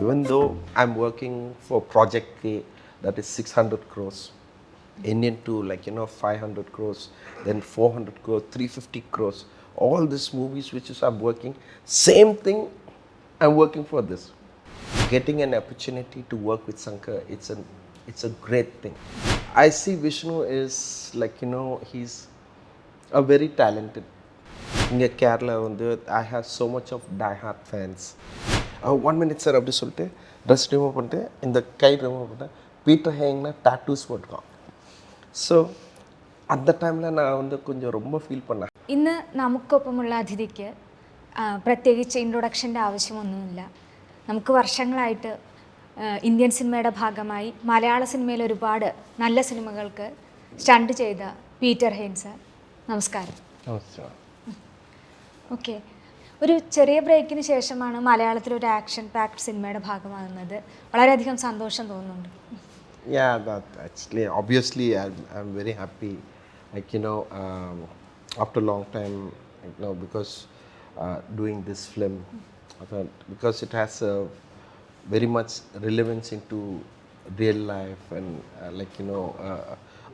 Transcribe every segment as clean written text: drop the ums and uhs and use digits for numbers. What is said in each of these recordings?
Even though I'm working for Project K, that is 600 crores, Indian to 500 crores, then 400 crores, 350 crores. All these movies which is I'm working, same thing. I'm working for this. Getting an opportunity to work with Sankar, it's a great thing. I see Vishnu is he's a very talented. இங்கே கேரளா வந்து I have so much of die hard fans. 1 minute sir அப்படி சொல்லிட்டு dress remove பண்ணிட்டு இந்த கை remove பண்ணிட்டேன். Peter ஹேங்னா tattoos போட்டுருக்கான். ஸோ அந்த டைமில் நான் வந்து கொஞ்சம் ரொம்ப ഫീൽ பண்ணேன். ഇന്ന് നമുക്കൊപ്പമുള്ള അതിഥിക്ക് പ്രത്യേകിച്ച് ഇൻട്രൊഡക്ഷൻ്റെ ആവശ്യമൊന്നുമില്ല. നമുക്ക് വർഷങ്ങളായിട്ട് ഇന്ത്യൻ സിനിമയുടെ ഭാഗമായി മലയാള സിനിമയിൽ ഒരുപാട് നല്ല സിനിമകൾക്ക് സ്റ്റണ്ട് ചെയ്ത പീറ്റർ ഹെയ്ൻ സാർ, നമസ്കാരം. നമസ്കാരം. ഓക്കെ, ഒരു ചെറിയ ബ്രേക്കിന് ശേഷമാണ് മലയാളത്തിലൊരു ആക്ഷൻ പാക്ഡ് സിനിമയുടെ ഭാഗമാകുന്നത്. വളരെയധികം സന്തോഷം തോന്നുന്നുണ്ട്. Yeah, that actually, obviously, I'm very happy. After a long time, because doing this film, because it has a very much relevance into real life and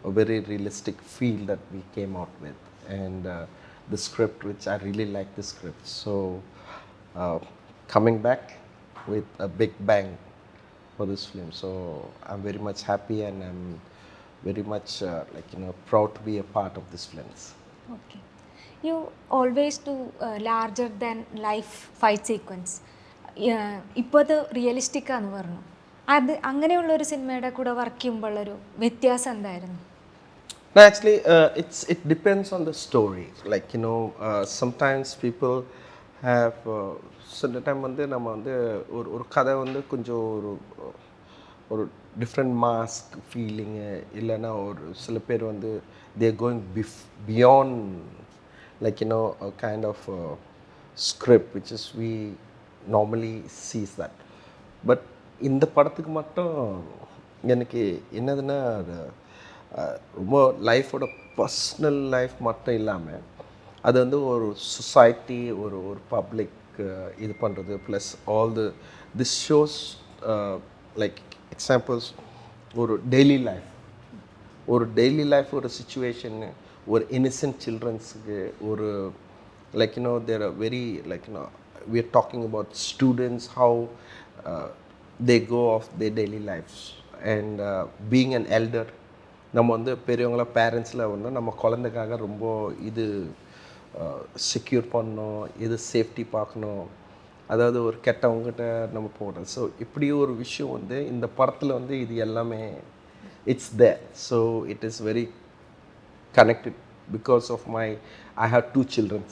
a very realistic feel that we came out with, and the script, which I really like the script. So coming back with a big bang for this film, so I'm very much happy and I'm very much proud to be a part of this film. Okay, you always do larger than life fight sequence. ഇപ്പോൾ അത് realistic ആണെന്ന് പറഞ്ഞു. അത് അങ്ങനെയുള്ളൊരു സിനിമയുടെ കൂടെ work ചെയ്യുമ്പോഴുള്ളൊരു വ്യത്യാസം എന്തായിരുന്നു? No, actually, it depends on the story. Sometimes people have சில டைம் வந்து நம்ம வந்து ஒரு கதை வந்து கொஞ்சம் ஒரு டிஃப்ரெண்ட் மாஸ்க் ஃபீலிங்கு, இல்லைன்னா ஒரு சில பேர் வந்து they're going beyond a kind of script which is we normally sees that. But இந்த படத்துக்கு மட்டும் எனக்கு என்னதுன்னா ரொம்ப லைஃபோட பர்சனல் லைஃப் மட்டும் இல்லாமல் அது வந்து ஒரு சொசைட்டி, ஒரு பப்ளிக் இது பண்ணுறது, plus all this shows like examples ஒரு டெய்லி லைஃப் ஒரு சுச்சுவேஷன்னு, ஒரு இன்னசென்ட் சில்ட்ரன்ஸுக்கு ஒரு there are very we are talking about students, how they go off their daily lives, and being an elder, நம்ம வந்து பெரியவங்கள பேரண்ட்ஸில் வந்து நம்ம குழந்தைக்காக ரொம்ப இது செக்யூர் பண்ணணும், இது சேஃப்டி பார்க்கணும், அதாவது ஒரு கெட்டவங்ககிட்ட நம்ம போடுறது. ஸோ இப்படி ஒரு விஷயம் வந்து இந்த படத்தில் வந்து இது எல்லாமே it's there. So it is very connected because of I have 2 children.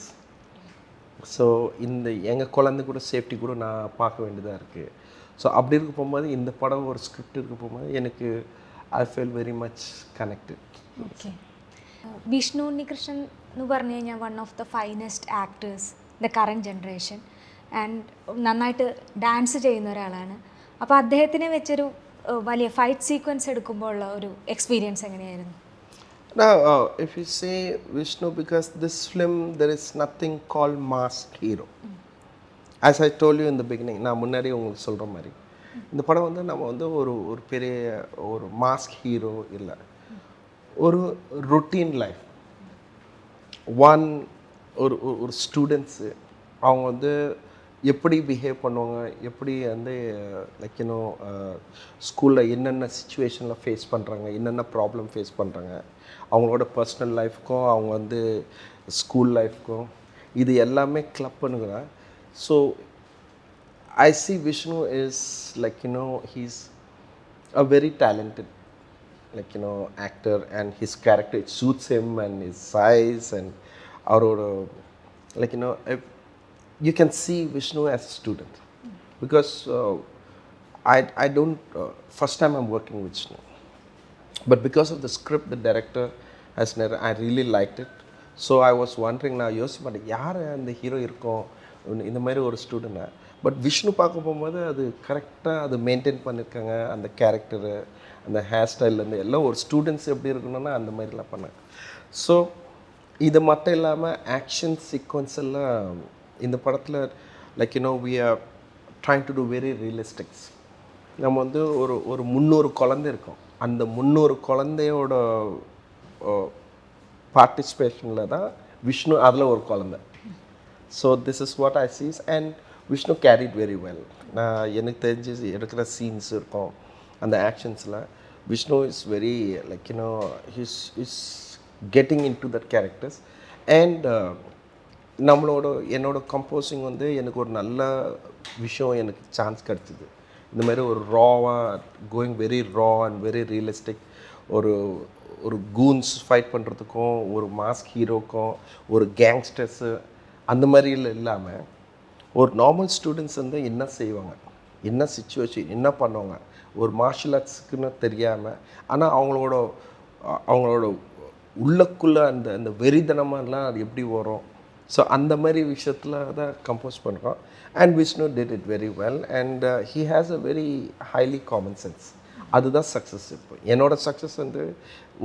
ஸோ இந்த எங்கள் குழந்தை கூட சேஃப்டி கூட நான் பார்க்க வேண்டியதாக இருக்குது. ஸோ அப்படி இருக்க போகும்போது இந்த படம் ஒரு ஸ்கிரிப்ட் இருக்க போகும்போது எனக்கு I feel very much connected. Okay. Vishnu Unnikrishnan എന്ന് പറഞ്ഞു കഴിഞ്ഞാൽ one of the finest actors the current generation, and നന്നായിട്ട് ഡാൻസ് ചെയ്യുന്ന ഒരാളാണ്. അപ്പോൾ അദ്ദേഹത്തിനെ വെച്ചൊരു വലിയ ഫൈറ്റ് സീക്വൻസ് എടുക്കുമ്പോൾ ഉള്ള ഒരു എക്സ്പീരിയൻസ് എങ്ങനെയായിരുന്നു? Now, if you say Vishnu, because this film there is nothing called masked hero. As I told you in the beginning, நான் முன்னாடி உங்களுக்கு சொல்கிற மாதிரி இந்த படம் வந்து நம்ம வந்து ஒரு பெரிய ஒரு மாஸ்க் ஹீரோ இல்லை, ஒரு ரொட்டீன் லைஃப். ஒரு ஸ்டூடெண்ட்ஸு அவங்க வந்து எப்படி பிஹேவ் பண்ணுவாங்க, எப்படி வந்து ஸ்கூலில் என்னென்ன சுச்சுவேஷனில் ஃபேஸ் பண்ணுறாங்க, என்னென்ன ப்ராப்ளம் ஃபேஸ் பண்ணுறாங்க, அவங்களோட பர்சனல் லைஃப்க்கும் அவங்க வந்து ஸ்கூல் லைஃப்க்கும் இது எல்லாமே கிளப் பண்ணுகிறேன். So I see Vishnu is he's a very talented actor, and his character, it suits him and his size and our if you can see Vishnu as a student, because I don't first time I'm working with Vishnu, but because of the script the director has never, I really liked it. So I was wondering, நான் யோசிப்பேன் யார் அந்த hero இருக்கும் இந்த மாதிரி ஒரு ஸ்டூடெண்ட்டை. But Vishnu பார்க்க போகும்போது அது கரெக்டாக அது மெயின்டைன் பண்ணியிருக்காங்க, அந்த கேரக்டரு, அந்த ஹேர் ஸ்டைல்லேருந்து எல்லாம் ஒரு ஸ்டூடெண்ட்ஸ் எப்படி இருக்கணும்னா அந்த மாதிரிலாம் பண்ணாங்க. ஸோ இது மட்டும் இல்லாமல் ஆக்ஷன் சீக்வன்ஸ் எல்லாம் இந்த படத்தில் we are trying to do very realistics. நம்ம வந்து ஒரு 300 குழந்தை இருக்கும். அந்த 300 குழந்தையோட பார்ட்டிசிபேஷனில் தான் விஷ்ணு அதில் ஒரு குழந்தை. So this is what I sees and Vishnu carried very well. நான் எனக்கு தெரிஞ்சு எடுக்கிற சீன்ஸ் இருக்கும் அந்த ஆக்ஷன்ஸில் Vishnu is very like you know is getting into that characters. And என்னோட கம்போசிங் வந்து எனக்கு ஒரு நல்ல விஷயம் எனக்கு சான்ஸ் கிடச்சிது. இந்த மாதிரி ஒரு ராவாக going very raw and very realistic ஒரு கூன்ஸ் ஃபைட் பண்ணுறதுக்கும் ஒரு மாஸ்க் ஹீரோக்கும் ஒரு கேங்ஸ்டர்ஸு அந்த மாதிரியில் இல்லாமல் ஒரு நார்மல் ஸ்டூடெண்ட்ஸ் வந்து என்ன செய்வாங்க, என்ன சிச்சுவேஷன், என்ன பண்ணுவாங்க, ஒரு மார்ஷியல் ஆர்ட்ஸுக்குன்னு தெரியாமல் ஆனால் அவங்களோட உள்ளக்குள்ளே அந்த வெறித்தனமாலாம் அது எப்படி வரும். ஸோ அந்த மாதிரி விஷயத்தில் தான் கம்போஸ் பண்ணுறோம். And Vishnu did it very well and he has a very highly common sense. அதுதான் சக்ஸஸ். இப்போ என்னோடய சக்ஸஸ் வந்து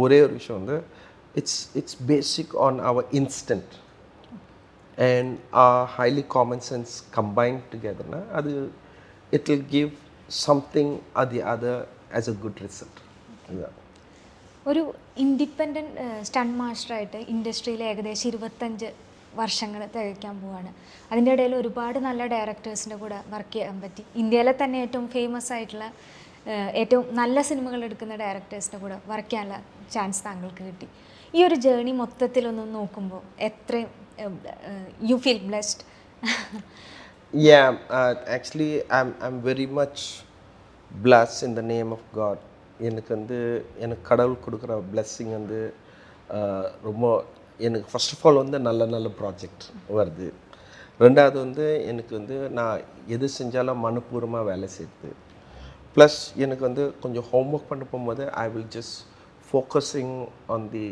ஒரே ஒரு விஷயம் வந்து it's basic on our instant and highly common sense combined டுகெதர்னா அது இட் வில் கிவ் சம்திங் அது other as a good result. இதுதான். ഒരു ഇൻഡിപെൻഡൻറ്റ് സ്റ്റണ്ട് മാസ്റ്ററായിട്ട് ഇൻഡസ്ട്രിയിൽ ഏകദേശം 25 വർഷങ്ങൾ തികയ്ക്കാൻ പോവാണ്. അതിൻ്റെ ഇടയിൽ ഒരുപാട് നല്ല ഡയറക്ടേഴ്സിൻ്റെ കൂടെ വർക്ക് ചെയ്യാൻ പറ്റി. ഇന്ത്യയിലെ തന്നെ ഏറ്റവും ഫേമസ് ആയിട്ടുള്ള ഏറ്റവും നല്ല സിനിമകൾ എടുക്കുന്ന ഡയറക്ടേഴ്സിൻ്റെ കൂടെ വർക്ക് ചെയ്യാനുള്ള ചാൻസ് താങ്കൾക്ക് കിട്ടി. ഈ ഒരു ജേണി മൊത്തത്തിലൊന്ന് നോക്കുമ്പോൾ എത്രയും you feel blessed? Yeah, actually I'm very much blessed in the name of God. எனக்கு கடவுள் கொடுக்குற பிளெஸ்ஸிங் வந்து ரொம்ப எனக்கு ஃபர்ஸ்ட் ஆஃப் ஆல் வந்து நல்ல ப்ராஜெக்ட் வருது. ரெண்டாவது வந்து எனக்கு வந்து நான் எது செஞ்சாலும் மனப்பூர்வமாக வேலை செய்யுது. ப்ளஸ் எனக்கு வந்து கொஞ்சம் ஹோம்ஒர்க் பண்ண போகும்போது I will just focusing on the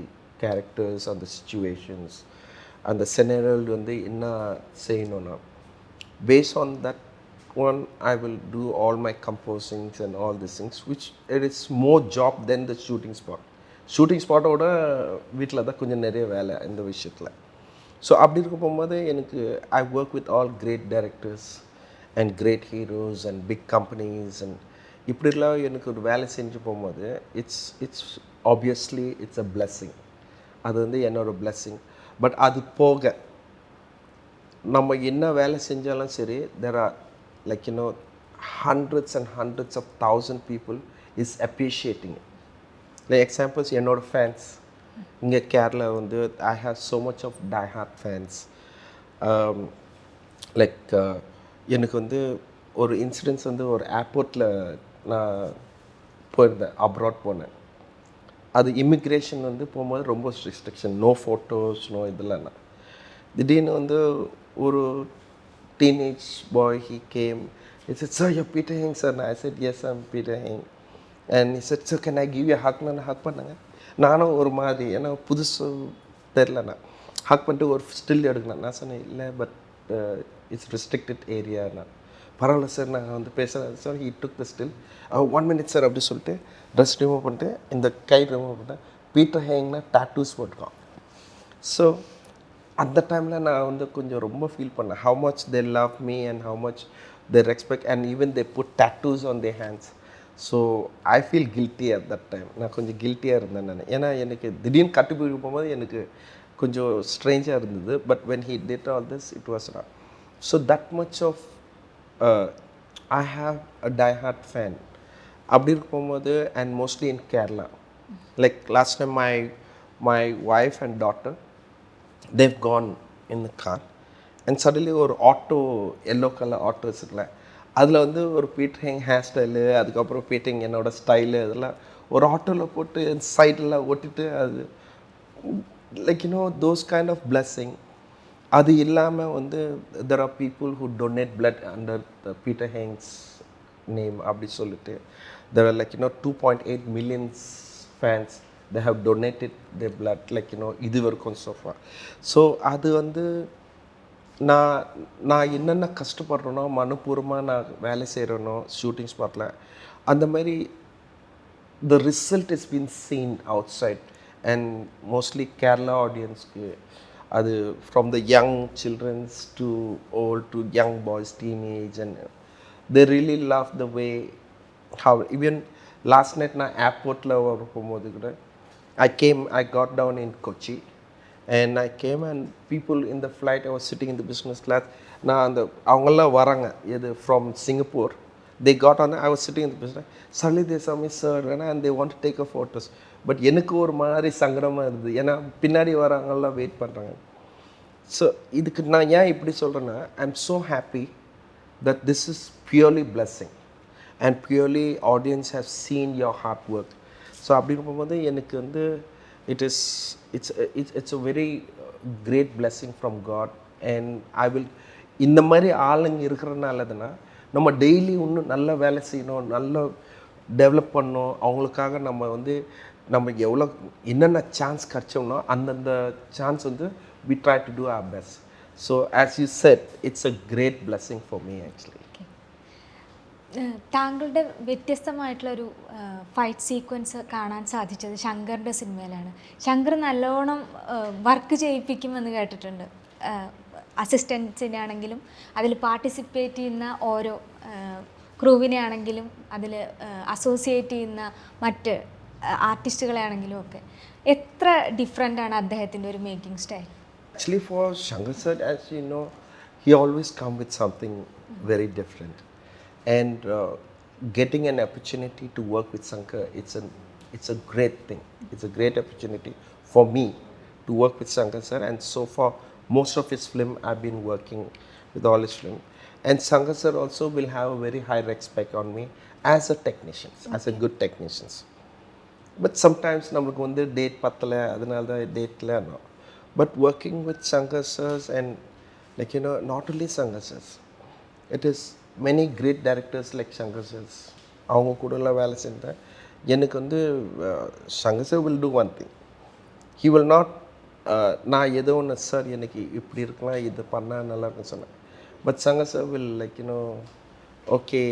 characters, on the situations, அந்த செனரல் வந்து என்ன செய்யணும்னா based on that one I will do all my composings and all these things, which it is more job than the shooting spot. Shooting ஸ்பாட்டோட வீட்டில் தான் கொஞ்சம் நிறைய வேலை இந்த விஷயத்தில். ஸோ அப்படி இருக்க போகும்போது எனக்கு I work with all great directors and great heroes and big companies and இப்படிலாம் எனக்கு ஒரு வேலை செஞ்சு போகும்போது it's obviously it's a blessing. அது வந்து என்னோடய பிளெஸ்ஸிங். பட் அது போக நம்ம என்ன வேலை செஞ்சாலும் சரி there are like hundreds and hundreds of thousand people is appreciating it. Like examples என்னோட ஃபேன்ஸ் இங்கே கேரளா வந்து I have so much of die hard fans. Like எனக்கு வந்து ஒரு இன்சிடென்ட்ஸ் வந்து ஒரு ஏர்போர்ட்டில் நான் போயிருந்தேன், அப்ராட் போனேன். அது இமிக்ரேஷன் வந்து போகும்போது ரொம்ப ரெஸ்ட்ரிக்ஷன், நோ ஃபோட்டோஸ், நோ இதெல்லாம். திடீர்னு வந்து ஒரு teenage boy, he came, he said, "Sir, you're Peter Hein, sir." And I said, "Yes, I'm Peter Hein." And he said, "Sir, can I give you a hug?" நான் ஹக் பண்ணேங்க. நானும் ஒரு மாதிரி ஏன்னா புதுசு தெரில, நான் ஹக் பண்ணிட்டு ஒரு ஸ்டில் எடுக்கணும். நான் சொன்னேன், இல்லை பட் இட்ஸ் ரெஸ்ட்ரிக்டட் ஏரியா. நான் பரவாயில்ல சார், நான் வந்து பேசுகிறேன் sir. He took the still. 1 minute sir அப்படி சொல்லிட்டு ட்ரெஸ் ரிமூவ் பண்ணிட்டு இந்த கை ரிமூவ் பண்ணிட்டேன். பீட்டர் ஹேங்னா டாட்டூஸ் போட்டுருக்கான். ஸோ அந்த டைமில் நான் வந்து கொஞ்சம் ரொம்ப ஃபீல் பண்ணேன், how much they love me and how much they respect and even they put tattoos on they hands. So I feel guilty at that time. நான் கொஞ்சம் கில்ட்டியாக இருந்தேன் நான். ஏன்னா எனக்கு திடீர்னு கட்டுப்பிடிக்க போகும்போது எனக்கு கொஞ்சம் ஸ்ட்ரேஞ்சாக இருந்தது. But when he did all this it was wrong. So that much of I have a die hard fan. அப்படி இருக்க போகும்போது and mostly in Kerala. Like last time my wife and daughter, they've gone in the car and suddenly ஒரு auto, yellow colour autos இருக்குல்ல, அதில் வந்து ஒரு peter hang hair style, அதுக்கப்புறம் peter hang என்னோடய ஸ்டைலு, அதெல்லாம் ஒரு ஆட்டோவில் போட்டு சைடில் ஓட்டிட்டு அது like those kind of blessing. அது இல்லாமல் வந்து there are people who donate blood under the Peter Heng's name அப்படி சொல்லிட்டு there are like 2.8 million fans. They have donated their blood like இது வரைக்கும் so far. ஸோ அது வந்து நான் என்னென்ன கஷ்டப்படுறேனோ, மனப்பூர்வமாக நான் வேலை செய்கிறேனோ ஷூட்டிங் ஸ்பாட்டில், அந்த மாதிரி the result has been seen outside and mostly Kerala audience-க்கு அது from the young childrens to old to young boys, teenage and they really love the way how even last night நான் ஏர்போர்ட்டில் போகும்போது கூட I got down in Kochi and I came and people in the flight, I was sitting in the business class. நான் அந்த அவங்கெல்லாம் வராங்க இது from Singapore. They got on, I was sitting in the business. Suddenly they saw me, sir, and they want to take a photos. But எனக்கு ஒரு மாதிரி சங்கடமாக இருந்தது, ஏன்னா பின்னாடி வரவங்கெல்லாம் வெயிட் பண்ணுறாங்க. ஸோ இதுக்கு நான் ஏன் இப்படி சொல்கிறேன்னா, I am so happy that this is purely blessing and purely audience have seen your hard work. So அப்படின்னு போகும்போது எனக்கு வந்து it's a very great blessing from God. And I will இந்த மாதிரி ஆளுங்க இருக்கிறனால தானே நம்ம டெய்லி இன்னும் நல்ல வேலை செய்யணும், நல்ல டெவலப் பண்ணணும். அவங்களுக்காக நம்ம எவ்வளோ என்னென்ன சான்ஸ் கிடச்சோம்னா அந்தந்த சான்ஸ் வந்து we try to do our best. So as you said, it's a great blessing for me actually. താങ്കളുടെ വ്യത്യസ്തമായിട്ടുള്ളൊരു ഫൈറ്റ് സീക്വൻസ് കാണാൻ സാധിച്ചത് ശങ്കറിൻ്റെ സിനിമയിലാണ്. ശങ്കർ നല്ലോണം വർക്ക് ചെയ്യിപ്പിക്കുമെന്ന് കേട്ടിട്ടുണ്ട്. അസിസ്റ്റൻസിനെ ആണെങ്കിലും അതിൽ പാർട്ടിസിപ്പേറ്റ് ചെയ്യുന്ന ഓരോ ക്രൂവിനെ ആണെങ്കിലും അതിൽ അസോസിയേറ്റ് ചെയ്യുന്ന മറ്റ് ആർട്ടിസ്റ്റുകളെ ആണെങ്കിലും ഒക്കെ എത്ര ഡിഫറെൻ്റ് ആണ് അദ്ദേഹത്തിൻ്റെ ഒരു making style? Actually for Shankar sir, as you know, he always come with something very different. And getting an opportunity to work with Shankar, it's a great thing. It's a great opportunity for me to work with Shankar sir. And so far, most of his film I've been working with all his film. And Shankar sir also will have a very high respect on me as a technician, as a good technician. But sometimes நம்மளுக்கு வந்து date பத்தலை, அதனால தான் டேட்டில். But working with Shankar sirs and like you know, not only Shankar sirs, it is many great directors like Shankar sirs. அவங்க கூடலாம் வேலை செஞ்சேன். எனக்கு வந்து Shankar sir will do one thing. He will not நான் ஏதோ ஒன்று சார் எனக்கு இப்படி இருக்கலாம், இது பண்ணால் நல்லா இருக்குன்னு சொன்னேன். But Shankar sir will like you know, okay,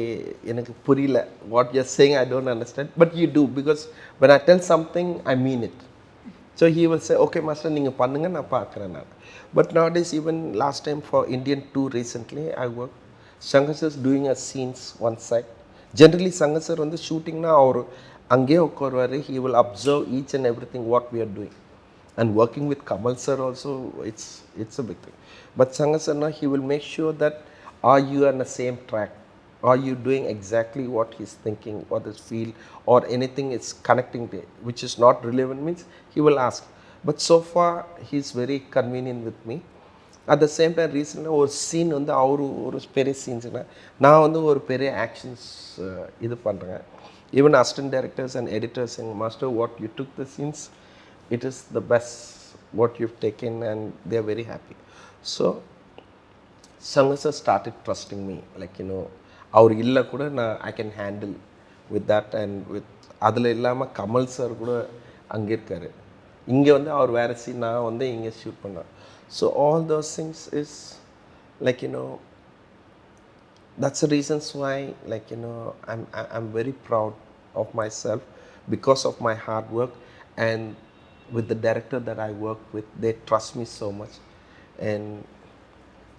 எனக்கு புரியல, what you're saying I don't understand, but you do, because when I tell something I mean it. So he will say, okay master, நீங்கள் பண்ணுங்க, நான் பார்க்குறேன் நான். But nowadays, even last time for Indian 2 recently I worked, Shankar sir is doing a scenes one side. Generally Shankar sir வந்து ஷூட்டிங்னா அவர் அங்கேயே உட்காருவார். He will observe each and everything what we are doing. And working with Kamal sir also, it's a big thing. But Shankar sir now, he will make sure that are you on the same track? Are you doing exactly what he's thinking, what his feel, or anything is connecting to it, which is not relevant means he will ask. But so far he's very convenient with me. At the same time, recently ஒரு scene வந்து ஒரு பெரிய சீன்ஸுன்னா நான் வந்து ஒரு பெரிய actions இது பண்ணுறேன். Even assistant directors and editors saying, master, what you took the scenes, it is the best what you've taken, and they are very happy. So Shankar sir started trusting me, like you know, அவர் இல்லை கூட நான் I can handle with that. And with அதில் இல்லாமல் Kamal sir கூட அங்கே இருக்கார், இங்கே வந்து அவர் வேறு சீன், நான் வந்து இங்கே ஷூட் பண்ணேன். So all those things is like you know, that's the reasons why like you know I'm very proud of my self because of my hard work. And with the director that I work with, they trust me so much, and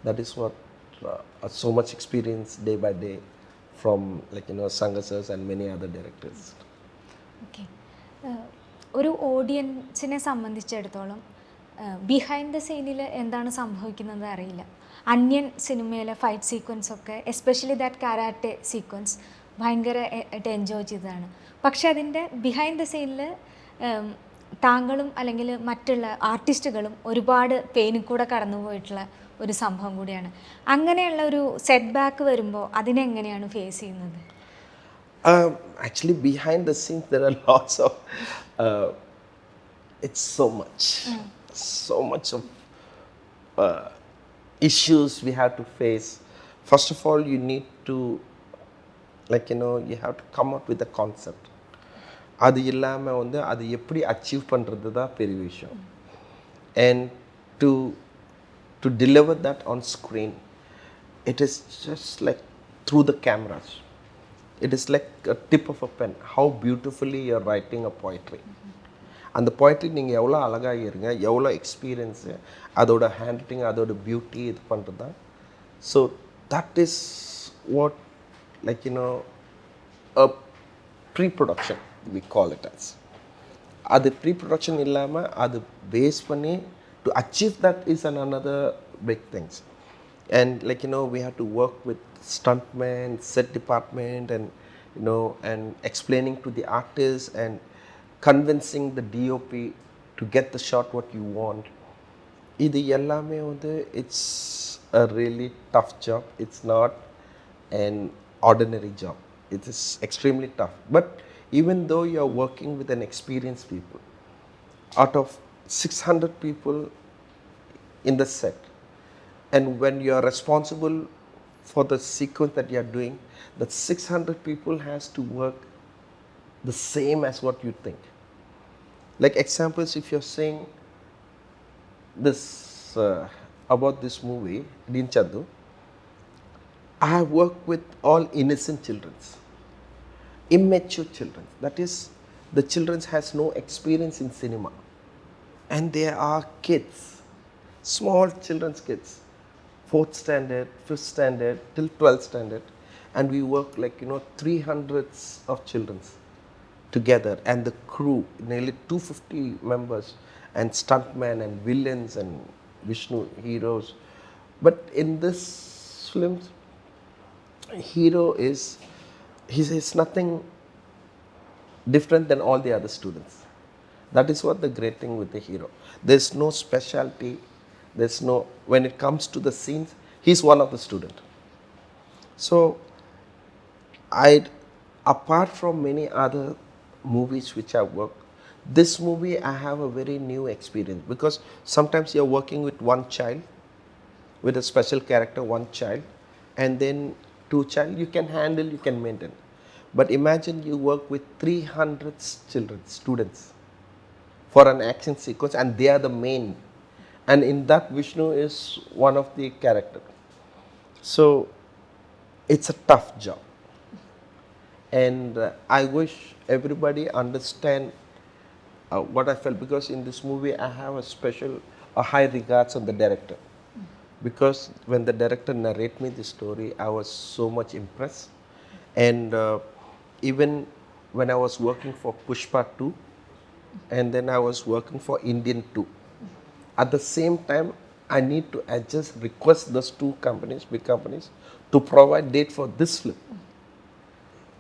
that is what so much experience day by day from like you know Shankar sirs and many other directors. Okay, ഒരു ഓഡിയൻസിനെ സംബന്ധിച്ചിടത്തോളം behind the സീനിൽ എന്താണ് സംഭവിക്കുന്നത് അറിയില്ല. അന്യൻ സിനിമയിലെ fight sequence ഒക്കെ especially that karate sequence ഭയങ്കര ആയിട്ട് എൻജോയ് ചെയ്തതാണ്. പക്ഷെ അതിൻ്റെ ബിഹൈൻഡ് ദ സീനിൽ താങ്കളും അല്ലെങ്കിൽ മറ്റുള്ള ആർട്ടിസ്റ്റുകളും ഒരുപാട് പെയിനിൽ കൂടെ കടന്നു പോയിട്ടുള്ള ഒരു സംഭവം കൂടിയാണ്. അങ്ങനെയുള്ള ഒരു സെറ്റ് ബാക്ക് വരുമ്പോൾ അതിനെങ്ങനെയാണ് ഫേസ് ചെയ്യുന്നത്? Actually behind the scenes there are lots of it's so much of issues we have to face. First of all, you need to like you know, you have to come up with a concept. அது இல்லாமல் வந்து அது எப்படி achieve பண்ணுறது தான் பெரிய விஷயம். And to deliver that on screen, it is just like through the cameras, it is like a tip of a pen how beautifully you're writing a poetry. அந்த poetry நீங்கள் எவ்வளோ அழகாக இருங்க, எவ்வளோ எக்ஸ்பீரியன்ஸு, அதோட ஹேண்ட்லிங், அதோட பியூட்டி இது பண்ணுறது தான். So that is what like a pre-production, we call it as. அது ப்ரீ-ப்ரொடக்ஷன் இல்லாமல் அது பேஸ் பண்ணி to achieve that is another big things. And like we have to work with stuntmen, set department, and and explaining to the artists and convincing the DOP to get the shot what you want. இது எல்லாமே வந்து it's a really tough job. It's not an ordinary job. It is extremely tough. But even though you are working with an experienced people, out of 600 people in the set, and when you are responsible for the sequence that you are doing, that 600 people has to work the same as what you think. Like examples, if you're saying this about this movie Idiyan Chandu, I have worked with all innocent children, immature children. That is, the children has no experience in cinema, and they are kids, small children's kids, 4th standard, 5th standard till 12th standard, and we work like 300s of children together, and the crew nearly 250 members, and stuntmen and villains and Vishnu heroes. But in this film, hero is he's nothing different than all the other students. That is what the great thing with the hero. There's no specialty. There's no, when it comes to the scenes, he's one of the student. So apart from many other movies which I work, this movie I have a very new experience, because sometimes you're working with one child, with a special character, one child, and then two child, you can handle, you can maintain. But imagine you work with 300 children, students, for an action sequence, and they are the main. And in that, Vishnu is one of the character. So it's a tough job. And I wish everybody understand what I felt, because in this movie I have a high regards on the director. Because when the director narrate me the story, I was so much impressed. And even when I was working for Pushpa 2, and then I was working for Indian 2, at the same time I need to just request those two companies, big companies, to provide date for this film.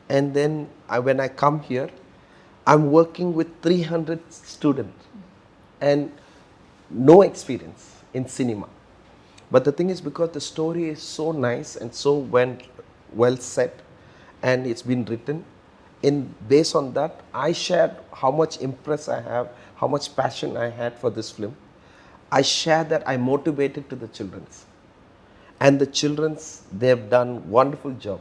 And then when I come here, I'm working with 300 students and no experience in cinema. But the thing is, because the story is so nice and so well set, and it's been written, based on that, I shared how much impress I have, how much passion I had for this film. I share that, I motivated to the children. And the children, they have done wonderful job.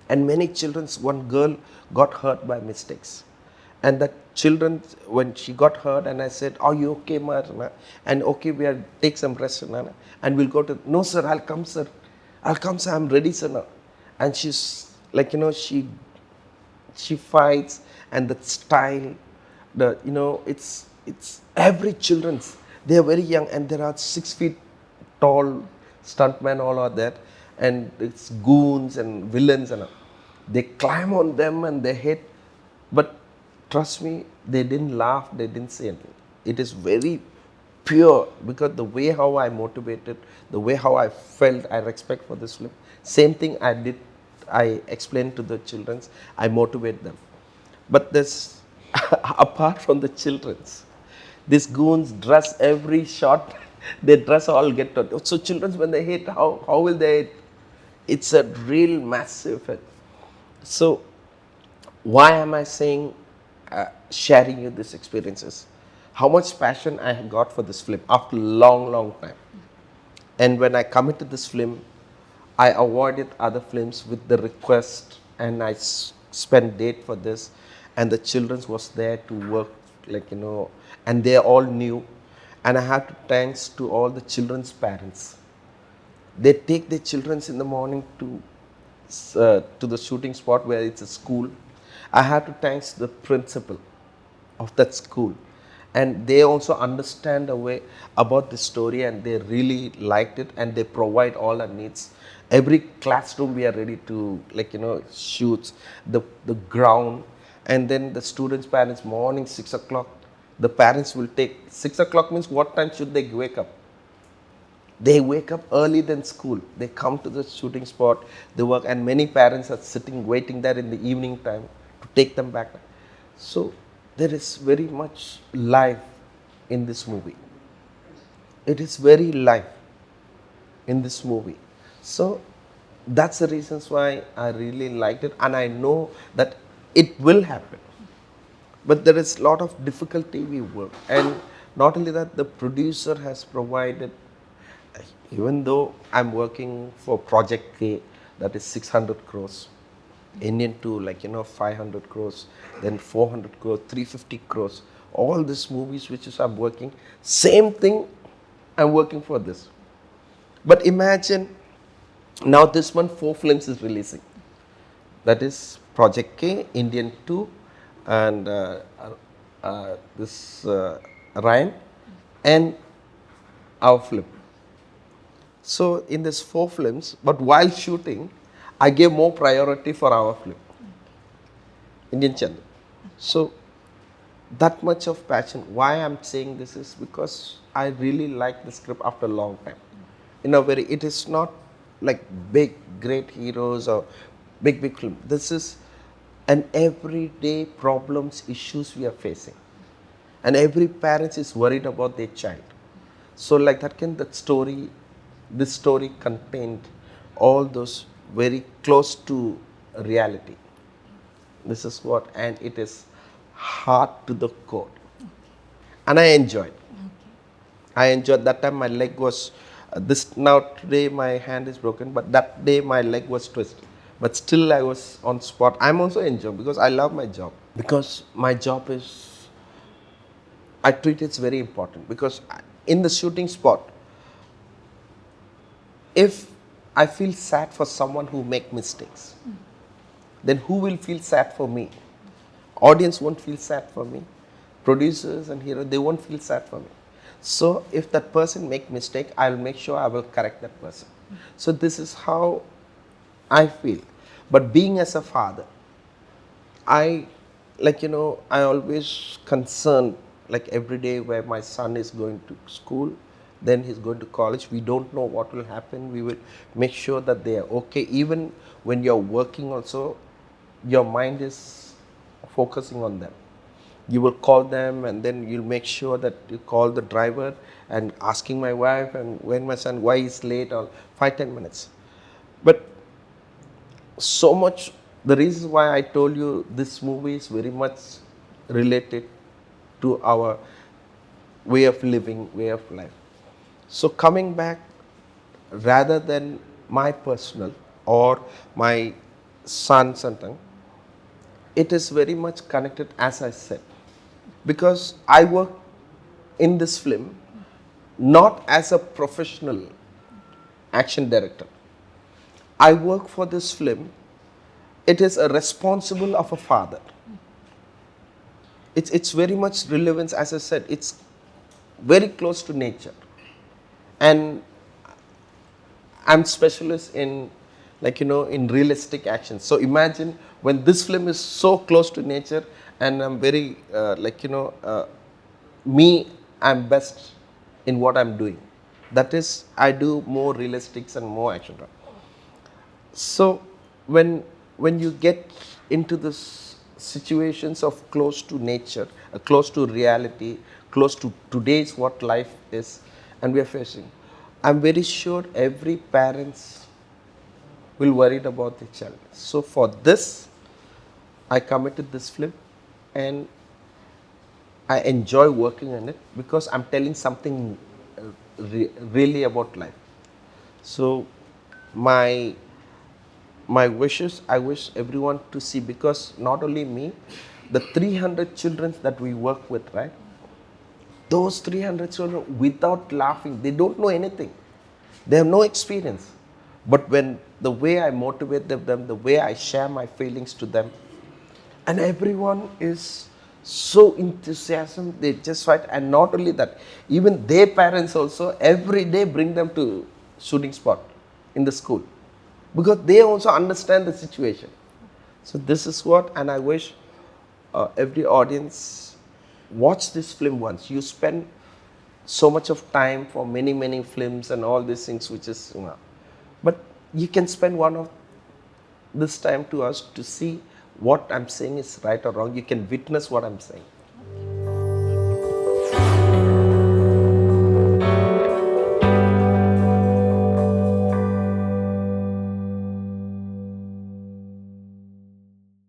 And many children, one girl got hurt by mistakes. And the children, when she got hurt, and I said, "Are you okay, ma?" And okay, we are take some rest, Nana, and we'll go to. No, sir, I'll come, sir. I'll come, sir. I'm ready, sir. Now. And she's like, she fights, and the style, it's every children's. They are very young, and there are 6 feet tall stuntmen, all are there, and it's goons and villains, and they climb on them and they hit. But trust me, they didn't laugh, they didn't say anything. It is very pure, because the way how I motivated, the way how I felt, I respect for this film. Same thing I did, I explained to the children, I motivate them. But this, apart from the children's, these goons dress every shot, they dress all get taught. So children, when they hit, how will they hit? It's a real massive hit. So why am I saying, sharing you these experiences? How much passion I got for this film after long time. And when I committed this film, I avoided other films with the request, and I spent date for this, and the children was there to work, and they all knew. And I have to thanks to all the children's parents. They take their children in the morning to the shooting spot where it's a school. I have to thanks the principal of that school, and they also understand a way about the story, and they really liked it, and they provide all our needs. Every classroom we are ready to, like, shoots the ground. And then the students' parents, morning 6 o'clock, the parents will take 6 o'clock means what time should they wake up? They wake up early than school. They come to the shooting spot, they work, and many parents are sitting, waiting there in the evening time to take them back. So there is very much life in this movie. It is very live in this movie. So that's the reasons why I really liked it, and I know that it will happen. But there is a lot of difficulty we work, and not only that, the producer has provided, even though I'm working for Project K, that is 600 crores, Indian to 500 crores, then 400 crores, 350 crores, all these movies which is I'm working, same thing I'm working for this. But imagine, now this month 4 films is releasing. That is Project K, Indian 2, and this Ryan, and our film. So in these 4 films, but while shooting, I gave more priority for our film, Indian channel. So that much of passion. Why I'm saying this is because I really like the script after a long time. In a very, it is not like big, great heroes or big film. This is an everyday problems, issues we are facing. And every parent is worried about their child. So like this story contained all those very close to reality. This is what, and it is hard to the core. And I enjoyed. I enjoyed that time. My leg was now today my hand is broken, but that day my leg was twisted. But still I was on spot. I'm also enjoying because I love my job. Because my job is, I treat it's very important. Because in the shooting spot, if I feel sad for someone who make mistakes, then who will feel sad for me? Audience won't feel sad for me. Producers and heroes, they won't feel sad for me. So if that person make mistake, I'll make sure I will correct that person. So this is how I feel. But being as a father, I I always concerned, like every day where my son is going to school, then he's going to college. We don't know what will happen. We will make sure that they are okay. Even when you're working also, your mind is focusing on them. You will call them, and then you'll make sure that you call the driver and asking my wife and when my son, why he's late, or 5-10 minutes. But so much, the reason why I told you this movie is very much related to our way of living, way of life. So coming back, rather than my personal or my son's and thing, it is very much connected, as I said, because I work in this film not as a professional action director. I work for this film, it is a responsible of a father. It's very much relevance, as I said, it's very close to nature. And I'm specialist in in realistic action. So imagine when this film is so close to nature, and I'm very me, I'm best in what I'm doing. That is, I do more realistics and more action. So when you get into this situations of close to nature, close to reality, close to today's what life is, and we are facing, I'm very sure every parents will worried about the child. So for this, I committed this film, and I enjoy working on it because I'm telling something really about life. So my wishes, I wish everyone to see, because not only me, the 300 children that we work with, right? Those 300 children, without laughing, they don't know anything. They have no experience. But when the way I motivate them, the way I share my feelings to them, and everyone is so enthusiastic, they just fight. And not only that, even their parents also every day bring them to shooting spot in the school. because they also understand the situation. So this is what, and I wish every audience watch this film once. You spend so much of time for many films and all these things, which is, you know, but you can spend one of this time to us to see what I'm saying is right or wrong. You can witness what I'm saying.